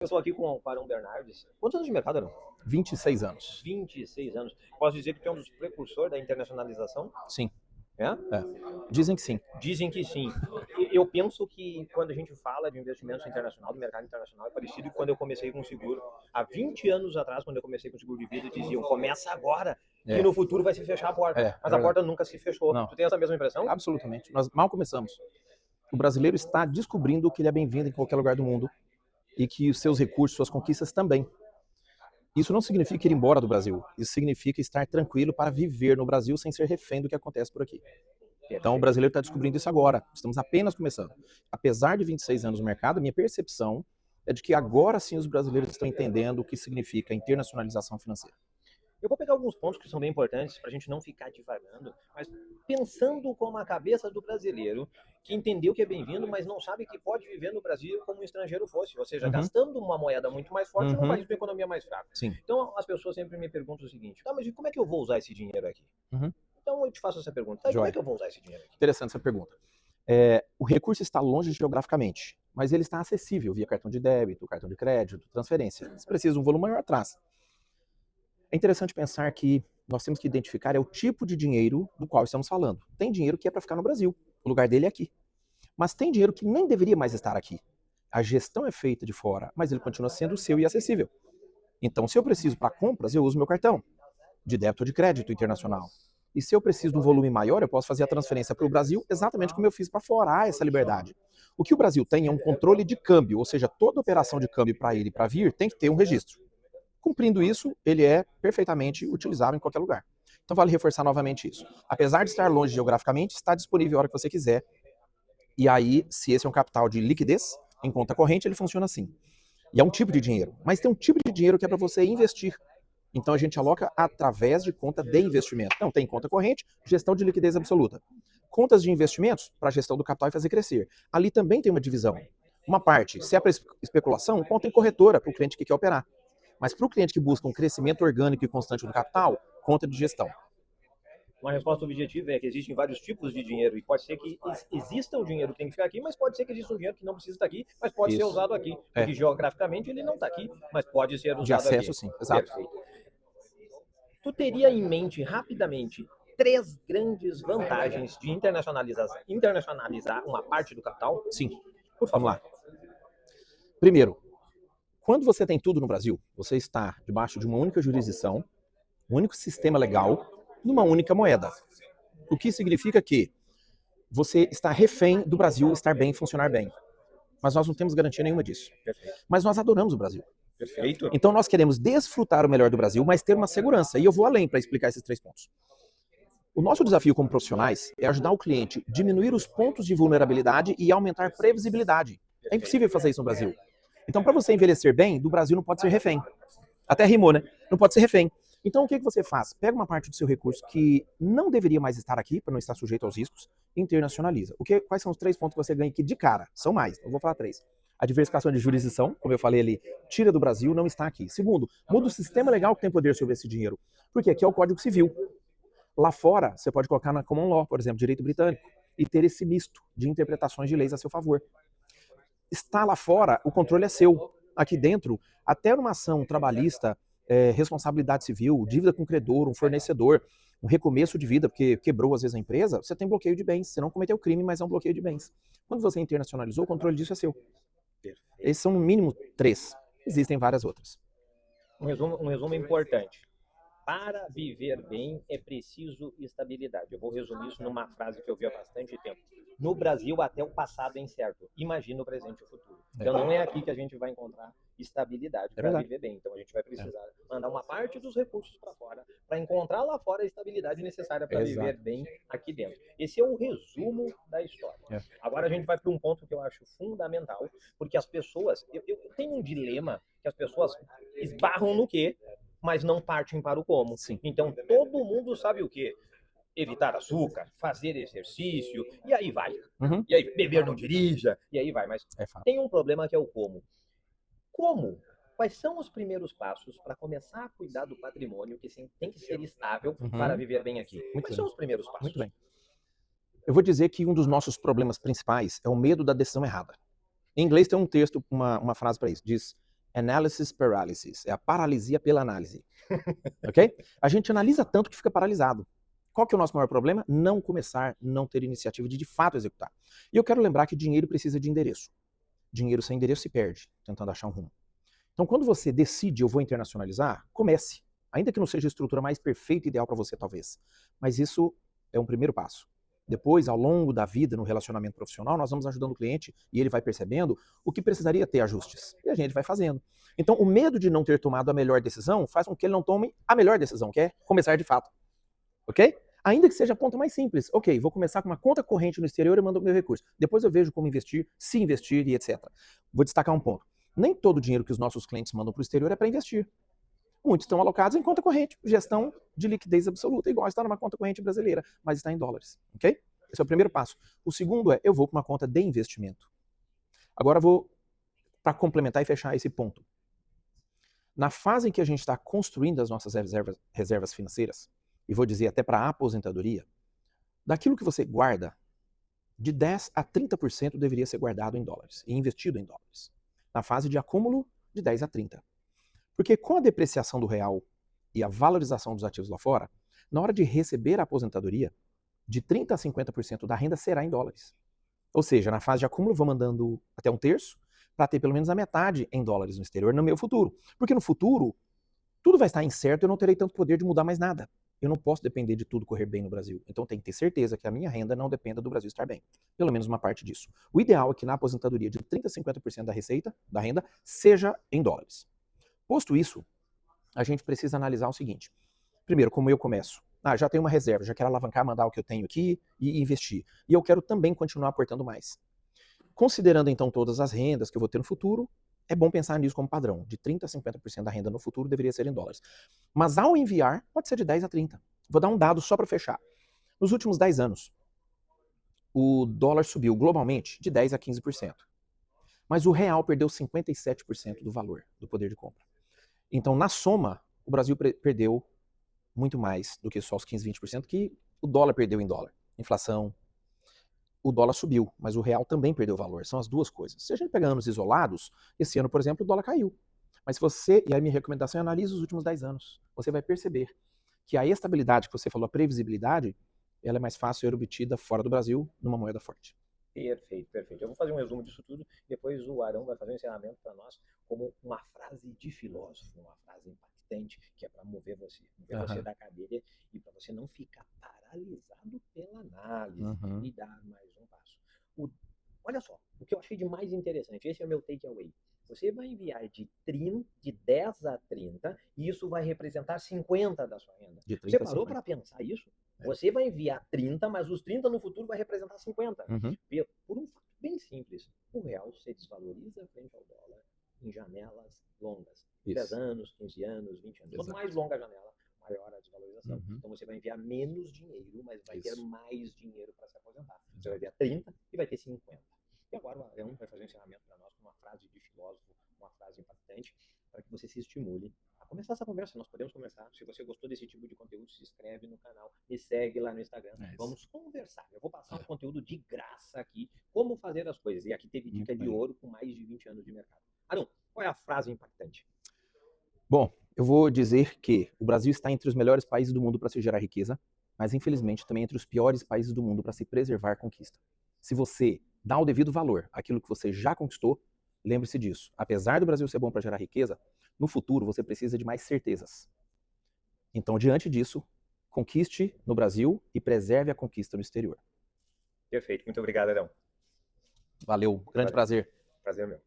Eu estou aqui com o Barão Bernardes. Quantos anos de mercado, não? 26 anos. 26 anos. Posso dizer que tu é um dos precursores da internacionalização? Sim. É? É. Dizem que sim. Dizem que sim. Eu penso que quando a gente fala de investimentos internacional, do mercado internacional, é parecido com quando eu comecei com seguro. Há 20 anos atrás, quando eu comecei com seguro de vida, diziam, começa agora, que no futuro vai se fechar a porta. Mas a porta nunca se fechou. Não. Tu tem essa mesma impressão? Absolutamente. Nós mal começamos. O brasileiro está descobrindo que ele é bem-vindo em qualquer lugar do mundo e que os seus recursos, suas conquistas também. Isso não significa ir embora do Brasil. Isso significa estar tranquilo para viver no Brasil sem ser refém do que acontece por aqui. Então o brasileiro está descobrindo isso agora. Estamos apenas começando. Apesar de 26 anos no mercado, minha percepção é de que agora sim os brasileiros estão entendendo o que significa internacionalização financeira. Eu vou pegar alguns pontos que são bem importantes para a gente não ficar divagando, mas pensando como a cabeça do brasileiro, que entendeu que é bem-vindo, mas não sabe que pode viver no Brasil como um estrangeiro fosse, ou seja, gastando uma moeda muito mais forte num país com economia mais fraca. Sim. Então as pessoas sempre me perguntam o seguinte, tá, mas e como é que eu vou usar esse dinheiro aqui? Então eu te faço essa pergunta, tá, como é que eu vou usar esse dinheiro aqui? Interessante essa pergunta. O recurso está longe geograficamente, mas ele está acessível via cartão de débito, cartão de crédito, transferência. Se precisa um volume maior, traz. É interessante pensar que nós temos que identificar o tipo de dinheiro do qual estamos falando. Tem dinheiro que é para ficar no Brasil, o lugar dele é aqui. Mas tem dinheiro que nem deveria mais estar aqui. A gestão é feita de fora, mas ele continua sendo seu e acessível. Então, se eu preciso para compras, eu uso meu cartão de débito ou de crédito internacional. E se eu preciso de um volume maior, eu posso fazer a transferência para o Brasil exatamente como eu fiz para fora. Há essa liberdade. O que o Brasil tem é um controle de câmbio, ou seja, toda operação de câmbio para ir e para vir tem que ter um registro. Cumprindo isso, ele é perfeitamente utilizável em qualquer lugar. Então vale reforçar novamente isso. Apesar de estar longe geograficamente, está disponível a hora que você quiser. E aí, se esse é um capital de liquidez, em conta corrente, ele funciona assim. E é um tipo de dinheiro. Mas tem um tipo de dinheiro que é para você investir. Então a gente aloca através de conta de investimento. Não tem conta corrente, gestão de liquidez absoluta. Contas de investimentos para gestão do capital e fazer crescer. Ali também tem uma divisão. Uma parte, se é para especulação, conta em corretora para o cliente que quer operar. Mas para o cliente que busca um crescimento orgânico e constante do capital, conta de gestão. Uma resposta objetiva é que existem vários tipos de dinheiro e pode ser que exista o dinheiro que tem que ficar aqui, mas pode ser que exista um dinheiro que não precisa estar aqui, mas pode ser usado aqui. Porque geograficamente ele não está aqui, mas pode ser usado de acesso, aqui. Sim, exato. Perfeito. Tu teria em mente, rapidamente, 3 grandes vantagens de internacionalizar uma parte do capital? Sim. Por favor. Vamos lá. Primeiro, quando você tem tudo no Brasil, você está debaixo de uma única jurisdição, um único sistema legal, numa única moeda. O que significa que você está refém do Brasil estar bem, funcionar bem. Mas nós não temos garantia nenhuma disso. Perfeito. Mas nós adoramos o Brasil. Perfeito. Então nós queremos desfrutar o melhor do Brasil, mas ter uma segurança. E eu vou além para explicar esses 3 pontos. O nosso desafio como profissionais é ajudar o cliente a diminuir os pontos de vulnerabilidade e aumentar previsibilidade. É impossível fazer isso no Brasil. Então, para você envelhecer bem, do Brasil não pode ser refém. Até rimou, né? Não pode ser refém. Então, o que você faz? Pega uma parte do seu recurso que não deveria mais estar aqui, para não estar sujeito aos riscos, e internacionaliza. Quais são os 3 pontos que você ganha aqui de cara? São mais, eu vou falar 3. A diversificação de jurisdição, como eu falei ali, tira do Brasil, não está aqui. Segundo, muda o sistema legal que tem poder sobre esse dinheiro. Porque aqui é o Código Civil. Lá fora, você pode colocar na Common Law, por exemplo, direito britânico, e ter esse misto de interpretações de leis a seu favor. Está lá fora, o controle é seu. Aqui dentro, até numa ação trabalhista, responsabilidade civil, dívida com credor, um fornecedor, um recomeço de vida, porque quebrou às vezes a empresa, você tem bloqueio de bens. Você não cometeu crime, mas é um bloqueio de bens. Quando você internacionalizou, o controle disso é seu. Esses são no mínimo 3. Existem várias outras. Um resumo importante. Para viver bem é preciso estabilidade. Eu vou resumir isso numa frase que eu vi há bastante tempo. No Brasil, até o passado é incerto. Imagina o presente e o futuro. Então não é aqui que a gente vai encontrar estabilidade para viver bem. Então a gente vai precisar mandar uma parte dos recursos para fora para encontrar lá fora a estabilidade necessária para viver bem aqui dentro. Esse é o resumo da história. Agora a gente vai para um ponto que eu acho fundamental, porque as pessoas... Eu tenho um dilema que as pessoas esbarram no quê? Mas não partem para o como. Sim. Então, todo mundo sabe o quê? Evitar açúcar, fazer exercício, e aí vai. E aí, beber não dirija, e aí vai. Mas tem um problema que é o como. Como? Quais são os primeiros passos para começar a cuidar do patrimônio que tem que ser estável para viver bem aqui? Quais são os primeiros passos? Muito bem. Eu vou dizer que um dos nossos problemas principais é o medo da decisão errada. Em inglês tem um texto, uma frase para isso. Diz, Analysis paralysis. É a paralisia pela análise. Ok? A gente analisa tanto que fica paralisado. Qual que é o nosso maior problema? Não começar, não ter iniciativa de fato executar. E eu quero lembrar que dinheiro precisa de endereço. Dinheiro sem endereço se perde, tentando achar um rumo. Então, quando você decide, eu vou internacionalizar, comece. Ainda que não seja a estrutura mais perfeita e ideal para você, talvez. Mas isso é um primeiro passo. Depois, ao longo da vida, no relacionamento profissional, nós vamos ajudando o cliente e ele vai percebendo o que precisaria ter ajustes. E a gente vai fazendo. Então, o medo de não ter tomado a melhor decisão faz com que ele não tome a melhor decisão, que é começar de fato. Ok? Ainda que seja a ponta mais simples. Ok, vou começar com uma conta corrente no exterior e mando o meu recurso. Depois eu vejo como investir, se investir e etc. Vou destacar um ponto. Nem todo o dinheiro que os nossos clientes mandam para o exterior é para investir. Muitos estão alocados em conta corrente, gestão de liquidez absoluta, igual está numa conta corrente brasileira, mas está em dólares. Ok? Esse é o primeiro passo. O segundo é, eu vou para uma conta de investimento. Agora vou, para complementar e fechar esse ponto. Na fase em que a gente está construindo as nossas reservas financeiras, e vou dizer até para a aposentadoria, daquilo que você guarda, de 10 a 30% deveria ser guardado em dólares e investido em dólares. Na fase de acúmulo, de 10 a 30%. Porque com a depreciação do real e a valorização dos ativos lá fora, na hora de receber a aposentadoria, de 30% a 50% da renda será em dólares. Ou seja, na fase de acúmulo, vou mandando até um terço para ter pelo menos a metade em dólares no exterior no meu futuro. Porque no futuro, tudo vai estar incerto e eu não terei tanto poder de mudar mais nada. Eu não posso depender de tudo correr bem no Brasil. Então tem que ter certeza que a minha renda não dependa do Brasil estar bem. Pelo menos uma parte disso. O ideal é que na aposentadoria de 30% a 50% da receita, da renda, seja em dólares. Posto isso, a gente precisa analisar o seguinte. Primeiro, como eu começo? Já tenho uma reserva, já quero alavancar, mandar o que eu tenho aqui e investir. E eu quero também continuar aportando mais. Considerando então todas as rendas que eu vou ter no futuro, é bom pensar nisso como padrão. De 30% a 50% da renda no futuro deveria ser em dólares. Mas ao enviar, pode ser de 10% a 30%. Vou dar um dado só para fechar. Nos últimos 10 anos, o dólar subiu globalmente de 10% a 15%. Mas o real perdeu 57% do valor, do poder de compra. Então, na soma, o Brasil perdeu muito mais do que só os 15%, 20% que o dólar perdeu em dólar. Inflação, o dólar subiu, mas o real também perdeu valor. São as duas coisas. Se a gente pegar anos isolados, esse ano, por exemplo, o dólar caiu. Mas se você, e a minha recomendação é analise os últimos 10 anos, você vai perceber que a estabilidade que você falou, a previsibilidade, ela é mais fácil ser obtida fora do Brasil, numa moeda forte. Perfeito, perfeito. Eu vou fazer um resumo disso tudo, depois o Arão vai fazer um ensinamento para nós como uma frase de filósofo, uma frase impactante, que é para mover você da cadeira e para você não ficar paralisado pela análise e dar mais um passo. Olha só, o que eu achei de mais interessante, esse é o meu takeaway. Você vai enviar de 10 a 30 e isso vai representar 50 da sua renda. Você parou para pensar isso? Você vai enviar 30, mas os 30 no futuro vai representar 50. Por um fato bem simples. O real se desvaloriza frente ao dólar em janelas longas. 10 anos, 15 anos, 20 anos. Quanto mais longa a janela, maior a desvalorização. Então você vai enviar menos dinheiro, mas vai ter mais dinheiro para se aposentar. Você vai enviar 30 e vai ter 50. E agora o Arão vai fazer um ensinamento para nós com uma frase de filósofo, uma frase impactante, para que você se estimule a começar essa conversa. Nós podemos conversar. Se você gostou desse tipo de conteúdo, se inscreve no canal, me segue lá no Instagram. Vamos conversar. Eu vou passar um conteúdo de graça aqui, como fazer as coisas. E aqui teve dica de ouro com mais de 20 anos de mercado. Arão, qual é a frase impactante? Bom, eu vou dizer que o Brasil está entre os melhores países do mundo para se gerar riqueza, mas infelizmente também entre os piores países do mundo para se preservar conquista. Se você dá o devido valor àquilo que você já conquistou, lembre-se disso. Apesar do Brasil ser bom para gerar riqueza, no futuro você precisa de mais certezas. Então, diante disso, conquiste no Brasil e preserve a conquista no exterior. Perfeito. Muito obrigado, Arão. Valeu. Grande prazer. Prazer meu.